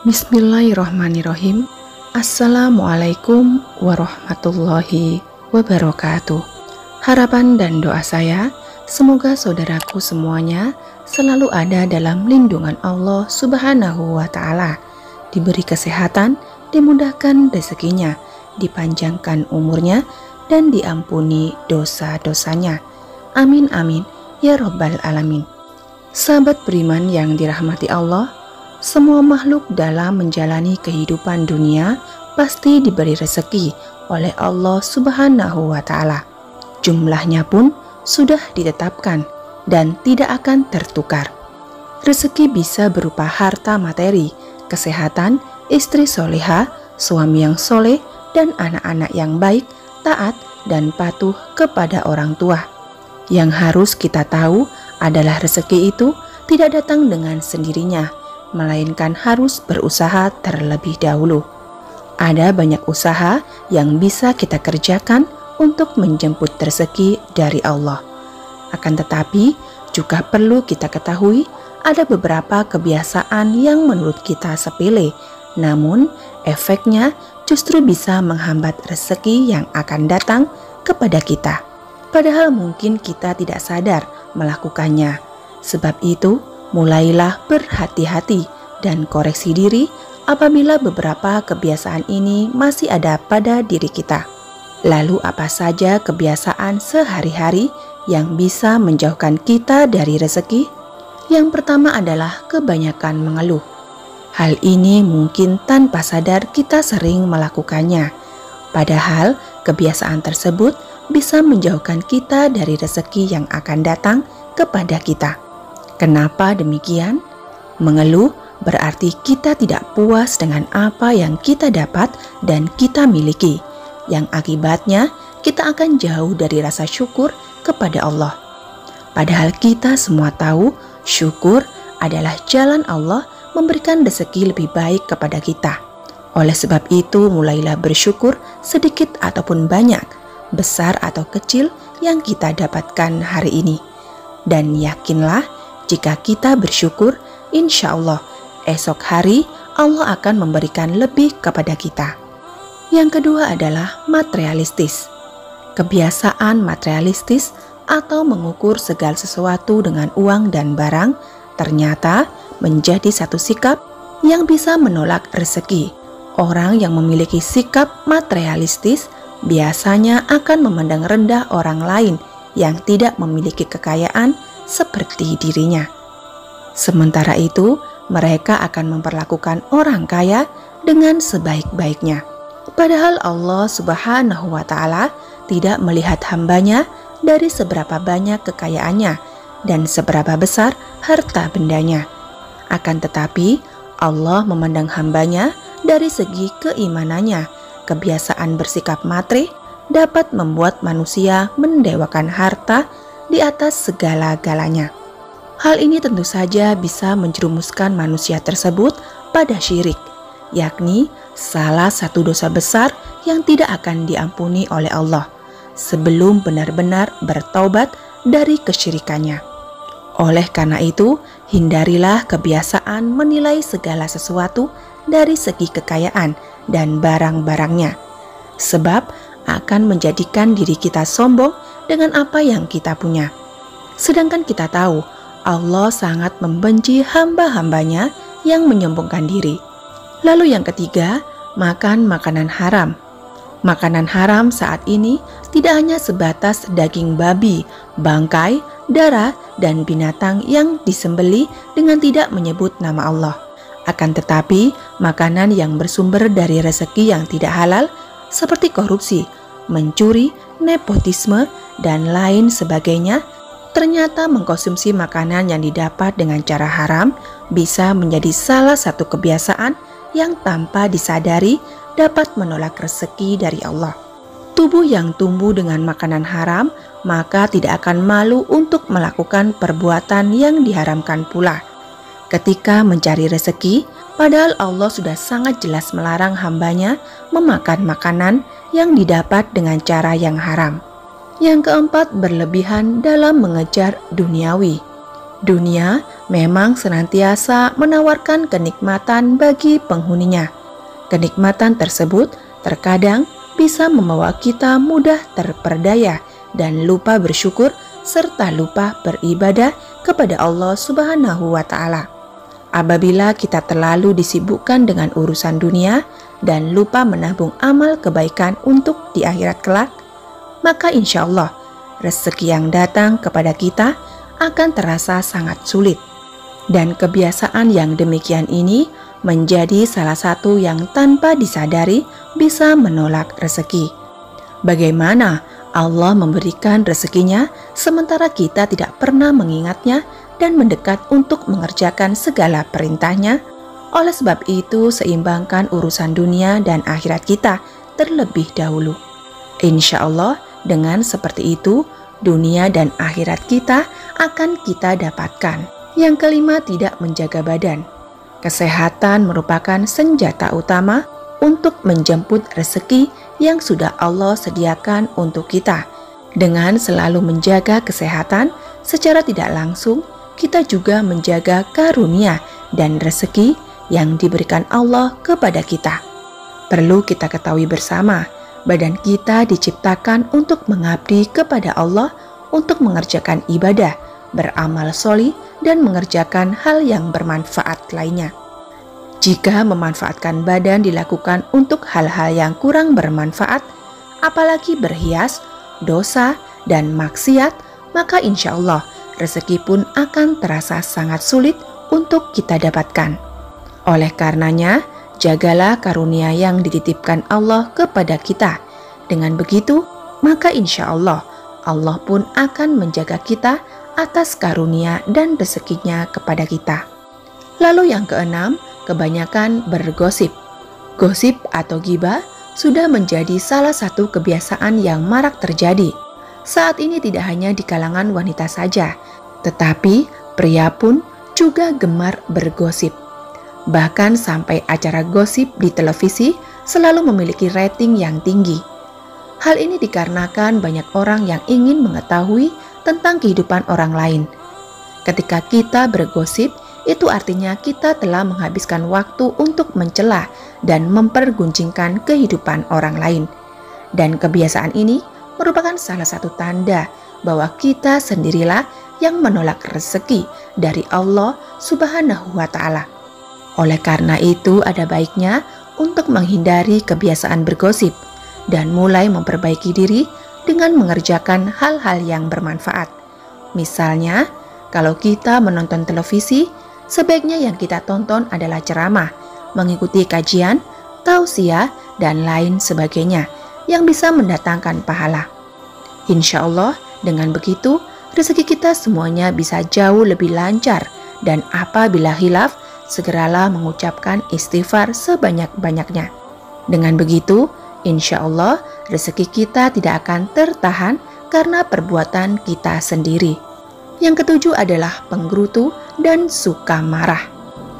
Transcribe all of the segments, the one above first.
Bismillahirrahmanirrahim. Assalamualaikum warahmatullahi wabarakatuh. Harapan dan doa saya, semoga saudaraku semuanya selalu ada dalam lindungan Allah Subhanahu wa Ta'ala, diberi kesehatan, dimudahkan rezekinya, dipanjangkan umurnya, dan diampuni dosa-dosanya. Amin amin ya Rabbal alamin. Sahabat beriman yang dirahmati Allah, semua makhluk dalam menjalani kehidupan dunia pasti diberi rezeki oleh Allah Subhanahu wa Ta'ala. Jumlahnya pun sudah ditetapkan dan tidak akan tertukar. Rezeki bisa berupa harta materi, kesehatan, istri soleha, suami yang soleh, dan anak-anak yang baik, taat, dan patuh kepada orang tua. Yang harus kita tahu adalah rezeki itu tidak datang dengan sendirinya, melainkan harus berusaha terlebih dahulu. Ada banyak usaha yang bisa kita kerjakan untuk menjemput rezeki dari Allah. Akan tetapi, juga perlu kita ketahui ada beberapa kebiasaan yang menurut kita sepele, namun efeknya justru bisa menghambat rezeki yang akan datang kepada kita. Padahal mungkin kita tidak sadar melakukannya. Sebab itu, mulailah berhati-hati dan koreksi diri apabila beberapa kebiasaan ini masih ada pada diri kita. Lalu apa saja kebiasaan sehari-hari yang bisa menjauhkan kita dari rezeki? Yang pertama adalah kebanyakan mengeluh. Hal ini mungkin tanpa sadar kita sering melakukannya. Padahal kebiasaan tersebut bisa menjauhkan kita dari rezeki yang akan datang kepada kita. Kenapa demikian? Mengeluh berarti kita tidak puas dengan apa yang kita dapat dan kita miliki, yang akibatnya kita akan jauh dari rasa syukur kepada Allah. Padahal kita semua tahu syukur adalah jalan Allah memberikan rezeki lebih baik kepada kita. Oleh sebab itu, mulailah bersyukur sedikit ataupun banyak, besar atau kecil yang kita dapatkan hari ini. Dan yakinlah, jika kita bersyukur, insya Allah esok hari Allah akan memberikan lebih kepada kita. Yang kedua adalah materialistis. Kebiasaan materialistis atau mengukur segala sesuatu dengan uang dan barang ternyata menjadi satu sikap yang bisa menolak rezeki. Orang yang memiliki sikap materialistis biasanya akan memandang rendah orang lain yang tidak memiliki kekayaan seperti dirinya. Sementara itu, mereka akan memperlakukan orang kaya dengan sebaik-baiknya. Padahal Allah Subhanahu wa Ta'ala tidak melihat hambanya dari seberapa banyak kekayaannya dan seberapa besar harta bendanya. Akan tetapi, Allah memandang hambanya dari segi keimanannya. Kebiasaan bersikap matre dapat membuat manusia mendewakan harta di atas segala-galanya. Hal ini tentu saja bisa menjerumuskan manusia tersebut pada syirik, yakni salah satu dosa besar yang tidak akan diampuni oleh Allah sebelum benar-benar bertaubat dari kesyirikannya. Oleh karena itu, hindarilah kebiasaan menilai segala sesuatu dari segi kekayaan dan barang-barangnya, sebab akan menjadikan diri kita sombong dengan apa yang kita punya. Sedangkan kita tahu Allah sangat membenci hamba-hambanya yang menyombongkan diri. Lalu yang ketiga, makan makanan haram. Makanan haram saat ini tidak hanya sebatas daging babi, bangkai, darah, dan binatang yang disembelih dengan tidak menyebut nama Allah. Akan tetapi, makanan yang bersumber dari rezeki yang tidak halal seperti korupsi, mencuri, nepotisme, dan lain sebagainya, ternyata mengkonsumsi makanan yang didapat dengan cara haram bisa menjadi salah satu kebiasaan yang tanpa disadari dapat menolak rezeki dari Allah. Tubuh yang tumbuh dengan makanan haram maka tidak akan malu untuk melakukan perbuatan yang diharamkan pula. Ketika mencari rezeki, Padahal Allah sudah sangat jelas melarang hambanya memakan makanan yang didapat dengan cara yang haram. Yang keempat, berlebihan dalam mengejar duniawi. Dunia memang senantiasa menawarkan kenikmatan bagi penghuninya. Kenikmatan tersebut terkadang bisa membawa kita mudah terperdaya dan lupa bersyukur serta lupa beribadah kepada Allah Subhanahu wa Ta'ala. Apabila kita terlalu disibukkan dengan urusan dunia dan lupa menabung amal kebaikan untuk di akhirat kelak, maka insya Allah rezeki yang datang kepada kita akan terasa sangat sulit. Dan kebiasaan yang demikian ini menjadi salah satu yang tanpa disadari bisa menolak rezeki. Bagaimana Allah memberikan rezekinya sementara kita tidak pernah mengingatnya dan mendekat untuk mengerjakan segala perintahnya? Oleh sebab itu, seimbangkan urusan dunia dan akhirat kita terlebih dahulu. Insya Allah, dengan seperti itu, dunia dan akhirat kita akan kita dapatkan. Yang kelima, tidak menjaga badan. Kesehatan merupakan senjata utama untuk menjemput rezeki yang sudah Allah sediakan untuk kita. Dengan selalu menjaga kesehatan, secara tidak langsung kita juga menjaga karunia dan rezeki yang diberikan Allah kepada kita. Perlu kita ketahui bersama, badan kita diciptakan untuk mengabdi kepada Allah, untuk mengerjakan ibadah, beramal sholih, dan mengerjakan hal yang bermanfaat lainnya. Jika memanfaatkan badan dilakukan untuk hal-hal yang kurang bermanfaat, apalagi berhias, dosa, dan maksiat, maka insya Allah rezeki pun akan terasa sangat sulit untuk kita dapatkan. Oleh karenanya, jagalah karunia yang dititipkan Allah kepada kita. Dengan begitu, maka insya Allah, Allah pun akan menjaga kita atas karunia dan rezekinya kepada kita. Lalu yang keenam, kebanyakan bergosip. Gosip atau ghibah sudah menjadi salah satu kebiasaan yang marak terjadi. Saat ini tidak hanya di kalangan wanita saja, tetapi pria pun juga gemar bergosip. Bahkan sampai acara gosip di televisi selalu memiliki rating yang tinggi. Hal ini dikarenakan banyak orang yang ingin mengetahui tentang kehidupan orang lain. Ketika kita bergosip, itu artinya kita telah menghabiskan waktu untuk mencela dan memperguncingkan kehidupan orang lain. Dan kebiasaan ini merupakan salah satu tanda bahwa kita sendirilah yang menolak rezeki dari Allah Subhanahu wa Ta'ala. Oleh karena itu, ada baiknya untuk menghindari kebiasaan bergosip dan mulai memperbaiki diri dengan mengerjakan hal-hal yang bermanfaat. Misalnya, kalau kita menonton televisi, sebaiknya yang kita tonton adalah ceramah, mengikuti kajian, tausiah, dan lain sebagainya yang bisa mendatangkan pahala. Insya Allah, dengan begitu, rezeki kita semuanya bisa jauh lebih lancar, dan apabila khilaf, segeralah mengucapkan istighfar sebanyak-banyaknya. Dengan begitu, insya Allah, rezeki kita tidak akan tertahan karena perbuatan kita sendiri. Yang ketujuh adalah penggerutu dan suka marah.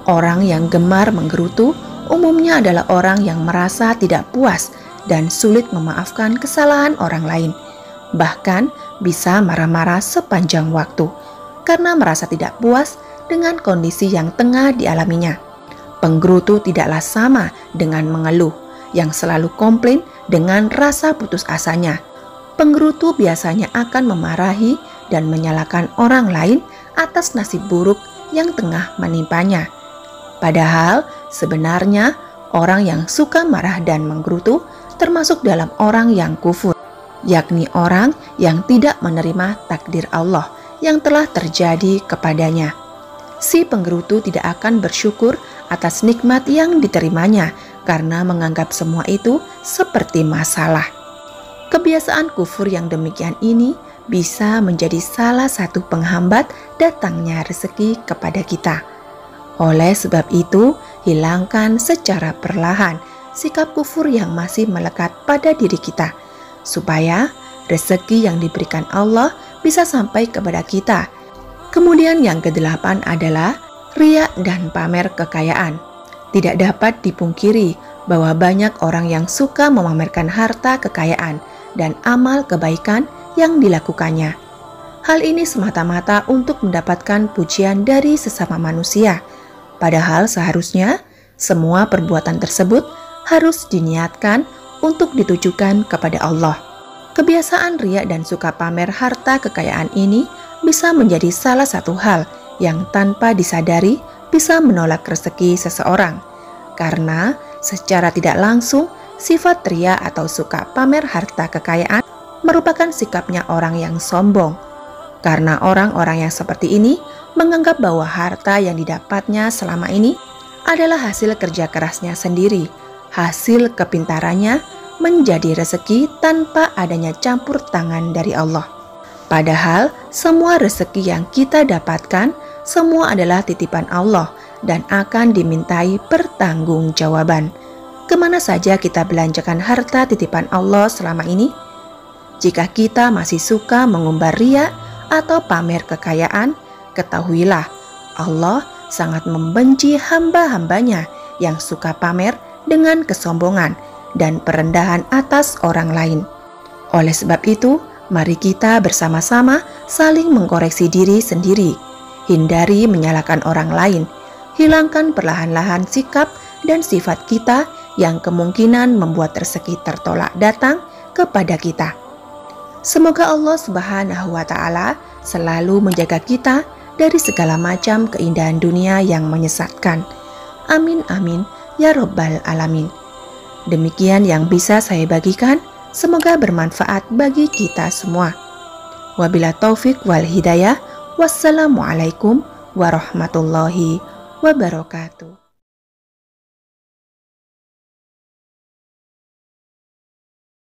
Orang yang gemar menggerutu umumnya adalah orang yang merasa tidak puas dan sulit memaafkan kesalahan orang lain. Bahkan bisa marah-marah sepanjang waktu karena merasa tidak puas dengan kondisi yang tengah dialaminya. Penggerutu tidaklah sama dengan mengeluh yang selalu komplain dengan rasa putus asanya. Penggerutu biasanya akan memarahi dan menyalahkan orang lain atas nasib buruk yang tengah menimpanya. Padahal sebenarnya orang yang suka marah dan menggerutu termasuk dalam orang yang kufur, yakni orang yang tidak menerima takdir Allah yang telah terjadi kepadanya. Si penggerutu tidak akan bersyukur atas nikmat yang diterimanya karena menganggap semua itu seperti masalah. Kebiasaan kufur yang demikian ini bisa menjadi salah satu penghambat datangnya rezeki kepada kita. Oleh sebab itu, hilangkan secara perlahan sikap kufur yang masih melekat pada diri kita, supaya rezeki yang diberikan Allah bisa sampai kepada kita. Kemudian yang kedelapan adalah riya dan pamer kekayaan. Tidak dapat dipungkiri bahwa banyak orang yang suka memamerkan harta kekayaan dan amal kebaikan yang dilakukannya. Hal ini semata-mata untuk mendapatkan pujian dari sesama manusia. Padahal seharusnya semua perbuatan tersebut harus diniatkan untuk ditujukan kepada Allah. Kebiasaan riya dan suka pamer harta kekayaan ini bisa menjadi salah satu hal yang tanpa disadari bisa menolak rezeki seseorang. Karena secara tidak langsung sifat riya atau suka pamer harta kekayaan merupakan sikapnya orang yang sombong. Karena orang-orang yang seperti ini menganggap bahwa harta yang didapatnya selama ini adalah hasil kerja kerasnya sendiri, hasil kepintarannya menjadi rezeki tanpa adanya campur tangan dari Allah. Padahal semua rezeki yang kita dapatkan semua adalah titipan Allah dan akan dimintai pertanggungjawaban. Kemana saja kita belanjakan harta titipan Allah selama ini? Jika kita masih suka mengumbar riya atau pamer kekayaan, ketahuilah Allah sangat membenci hamba-hambanya yang suka pamer dengan kesombongan dan perendahan atas orang lain. Oleh sebab itu, mari kita bersama-sama saling mengkoreksi diri sendiri, hindari menyalahkan orang lain, hilangkan perlahan-lahan sikap dan sifat kita yang kemungkinan membuat rezeki tertolak datang kepada kita. Semoga Allah Subhanahu wa Ta'ala selalu menjaga kita dari segala macam keindahan dunia yang menyesatkan. Amin amin ya Rabbal Alamin. Demikian yang bisa saya bagikan, semoga bermanfaat bagi kita semua. Wabillahi taufik wal hidayah. Wassalamualaikum warahmatullahi wabarakatuh.